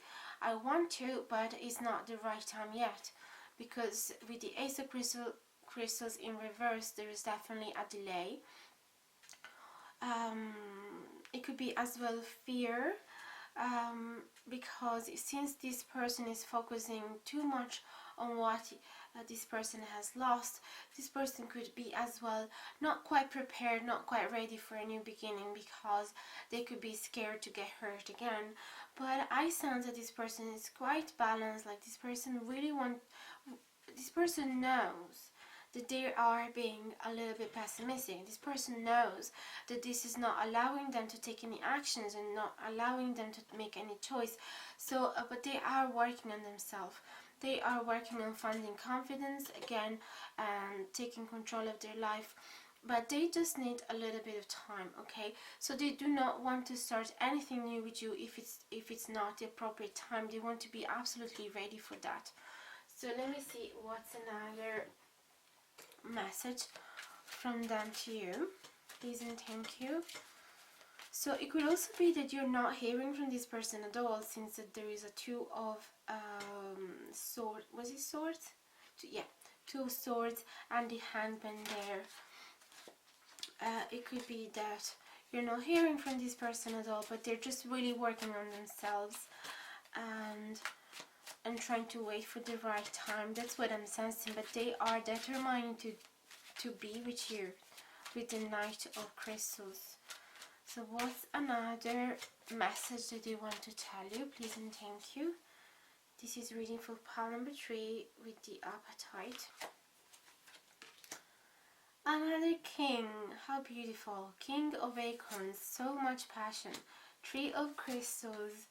I want to, but it's not the right time yet, because with the Ace of Crystals in reverse, there is definitely a delay. It could be as well fear, because since this person is focusing too much on what this person has lost, this person could be as well not quite prepared, not quite ready for a new beginning, because they could be scared to get hurt again. But I sense that this person is quite balanced, like this person knows that they are being a little bit pessimistic. This person knows that this is not allowing them to take any actions and not allowing them to make any choice. So, but they are working on themselves. They are working on finding confidence again and taking control of their life. But they just need a little bit of time, okay? So they do not want to start anything new with you if it's not the appropriate time. They want to be absolutely ready for that. So let me see what's another message from them to you. Please and thank you. So it could also be that you're not hearing from this person at all, since that there is a two of swords. Was it swords? Yeah, 2 of swords and the Hangman there. It could be that you're not hearing from this person at all, but they're just really working on themselves and trying to wait for the right time. That's what I'm sensing. But they are determined to be with you with the Knight of Crystals. So what's another message that they want to tell you? Please and thank you. This is reading for pile number 3 with the Apatite. Another king. How beautiful. King of Acorns. So much passion. 3 of Crystals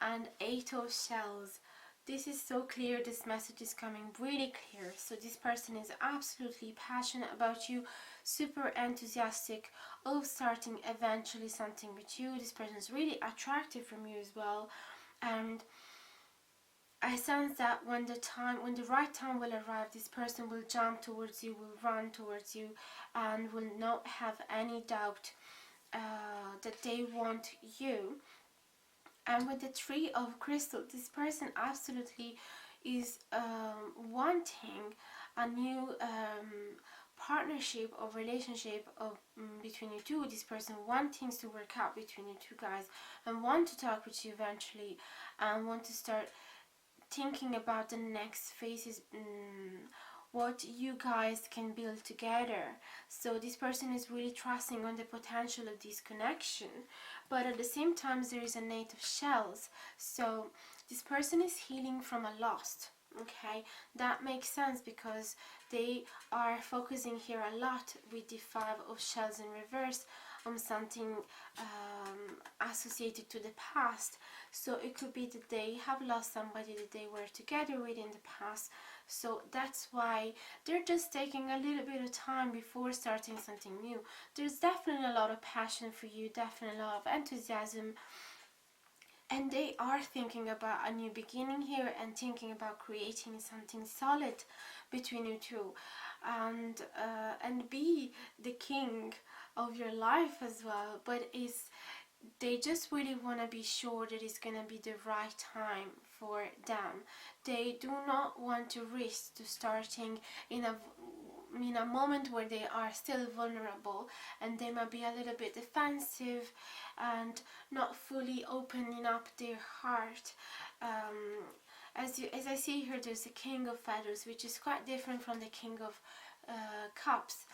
and 8 of Shells. This is so clear. This message is coming really clear. So this person is absolutely passionate about you, super enthusiastic of starting eventually something with you. This person is really attractive from you as well, and I sense that when the right time will arrive, this person will jump towards you, will run towards you, and will not have any doubt that they want you. And with the 3 of Crystals, this person absolutely is wanting a new partnership or relationship between you two. This person wants things to work out between you two guys and want to talk with you eventually and want to start thinking about the next phases, what you guys can build together. So this person is really trusting on the potential of this connection, but at the same time there is a Knight of Shells. So this person is healing from a loss. Okay, that makes sense because they are focusing here a lot with the 5 of Shells in reverse on something associated to the past. So it could be that they have lost somebody that they were together with in the past. So that's why they're just taking a little bit of time before starting something new. There's definitely a lot of passion for you, definitely a lot of enthusiasm. And they are thinking about a new beginning here and thinking about creating something solid between you two, and be the king of your life as well. But they just really want to be sure that it's going to be the right time for them. They do not want to risk to starting in a moment where they are still vulnerable and they might be a little bit defensive and not fully opening up their heart. As I see here, there's the King of Feathers, which is quite different from the King of Cups,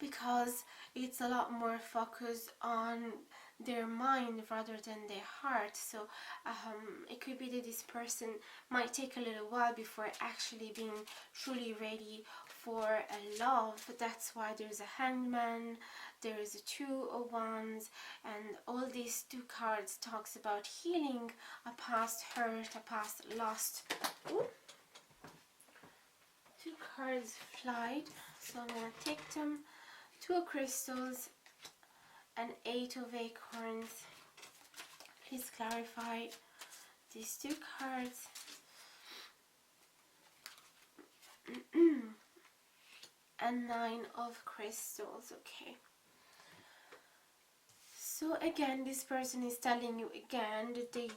because it's a lot more focused on their mind rather than their heart. So it could be that this person might take a little while before actually being truly ready for a love. That's why there's a Hangman, there is a 2 of Wands, and all these 2 cards talks about healing a past hurt, a past lost. Ooh. 2 cards flied, so I'm gonna take them. 2 of Crystals and 8 of Acorns. Please clarify these 2 cards. And 9 of Crystals. Okay. So again, this person is telling you again that they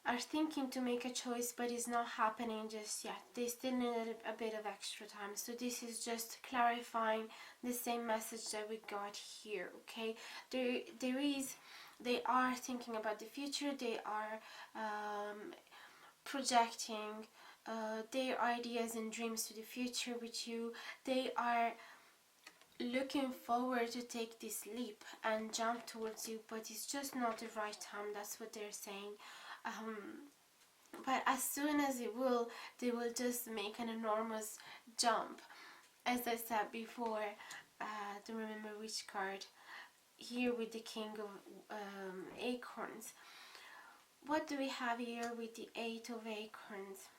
are thinking to make a choice, but it's not happening just yet. They still need a bit of extra time. So this is just clarifying the same message that we got here. Okay, they are thinking about the future. They are projecting their ideas and dreams to the future with you. They are looking forward to take this leap and jump towards you, but it's just not the right time. That's what they're saying. But as soon as they will just make an enormous jump. As I said before, I don't remember which card, here with the King of Acorns. What do we have here with the Eight of Acorns?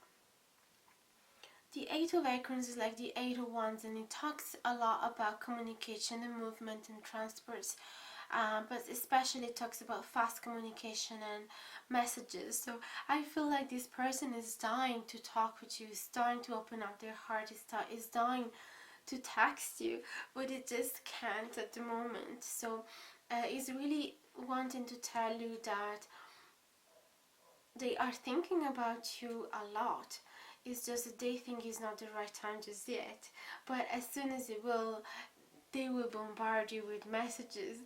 The Eight of Acorns is like the Eight of Wands, and it talks a lot about communication and movement and transports. But especially talks about fast communication and messages. So I feel like this person is dying to talk with you, is dying to open up their heart, is dying to text you, but it just can't at the moment. So is really wanting to tell you that they are thinking about you a lot. It's just that they think it's not the right time just yet. But as soon as it will, they will bombard you with messages.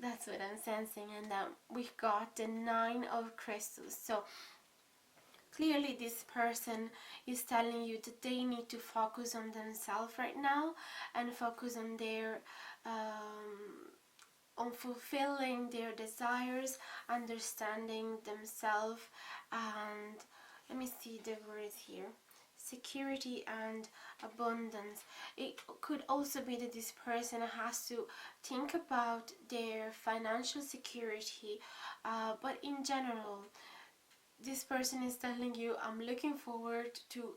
That's what I'm sensing. And we've got the Nine of Crystals. So clearly this person is telling you that they need to focus on themselves right now and focus on their on fulfilling their desires, understanding themselves, and let me see the words here. Security and abundance. It could also be that this person has to think about their financial security, but in general, this person is telling you, I'm looking forward to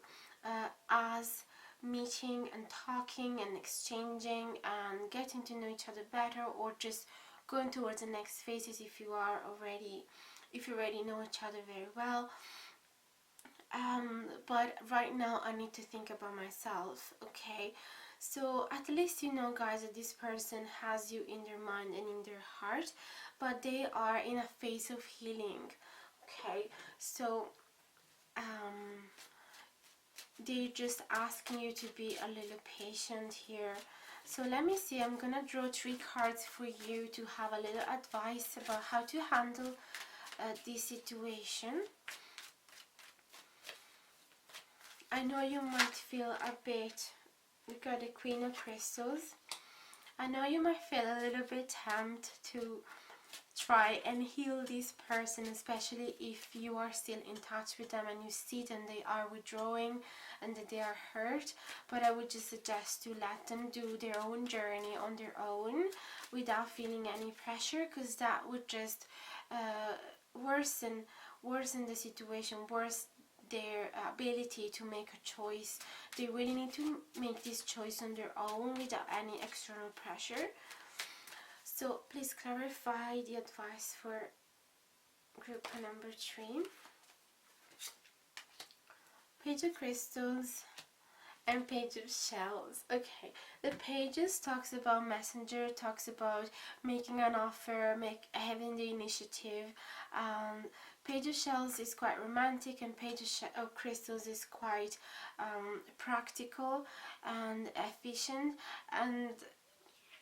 us meeting and talking and exchanging and getting to know each other better, or just going towards the next phases if you already know each other very well. But right now I need to think about myself. Okay, so at least you know, guys, that this person has you in their mind and in their heart, but they are in a phase of healing. Okay, so they're just asking you to be a little patient here. So let me see, I'm gonna draw 3 cards for you to have a little advice about how to handle this situation. I know you might feel a bit, we got the Queen of Crystals. I know you might feel a little bit tempted to try and heal this person, especially if you are still in touch with them and you see them, they are withdrawing and that they are hurt. But I would just suggest to let them do their own journey on their own without feeling any pressure, because that would just worsen the situation, worsen their ability to make a choice. They really need to make this choice on their own without any external pressure. So please clarify the advice for group number 3. Page of Crystals and Page of Shells. Okay, the Pages talks about messenger, talks about making an offer, having the initiative. Page of Shells is quite romantic, and Page of Crystals is quite practical and efficient, and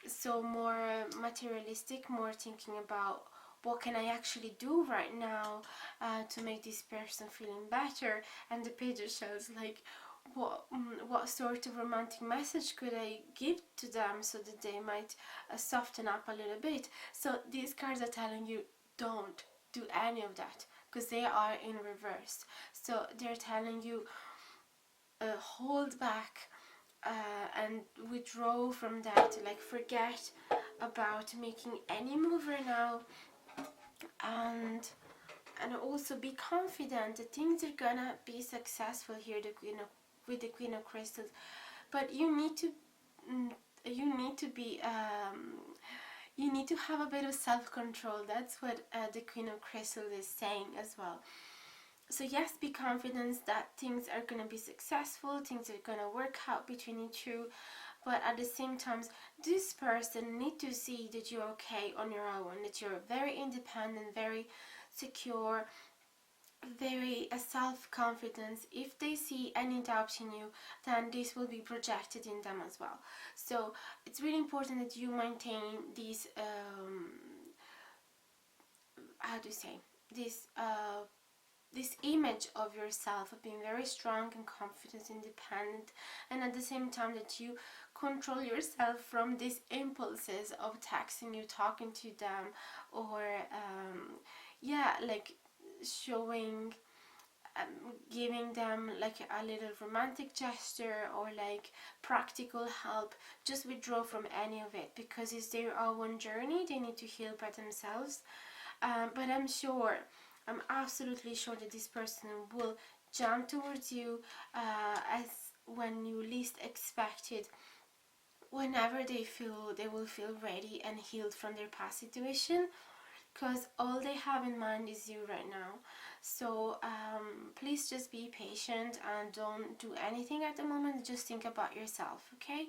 so more materialistic, more thinking about what can I actually do right now to make this person feeling better. And the Page of Shells, like, what sort of romantic message could I give to them so that they might soften up a little bit. So these cards are telling you, don't do any of that, because they are in reverse. So they're telling you, hold back and withdraw from that, like forget about making any move right now, and also be confident that things are gonna be successful here, with the Queen of Crystals. But you need to be you need to have a bit of self-control. That's what the Queen of Crystals is saying as well. So yes, be confident that things are going to be successful, things are going to work out between you two, but at the same time, this person need to see that you're okay on your own, that you're very independent, very secure, very self-confidence. If they see any doubt in you, then this will be projected in them as well. So it's really important that you maintain this how to say this this image of yourself of being very strong and confident, independent, and at the same time that you control yourself from these impulses of texting you, talking to them, or yeah, like showing giving them like a little romantic gesture or like practical help. Just withdraw from any of it, because it's their own journey. They need to heal by themselves. But I'm absolutely sure that this person will jump towards you as when you least expect it, whenever they will feel ready and healed from their past situation, because all they have in mind is you right now. So please just be patient and don't do anything at the moment. Just think about yourself, okay?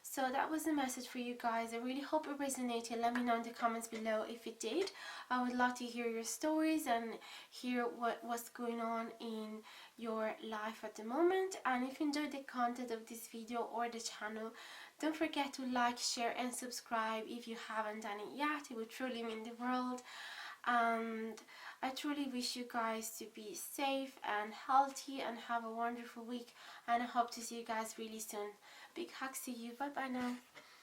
So that was the message for you guys. I really hope it resonated. Let me know in the comments below if it did. I would love to hear your stories and hear what's going on in your life at the moment. And if you enjoyed the content of this video or the channel, don't forget to like, share and subscribe if you haven't done it yet. It would truly mean the world. And I truly wish you guys to be safe and healthy and have a wonderful week, and I hope to see you guys really soon. Big hugs to you. Bye bye now.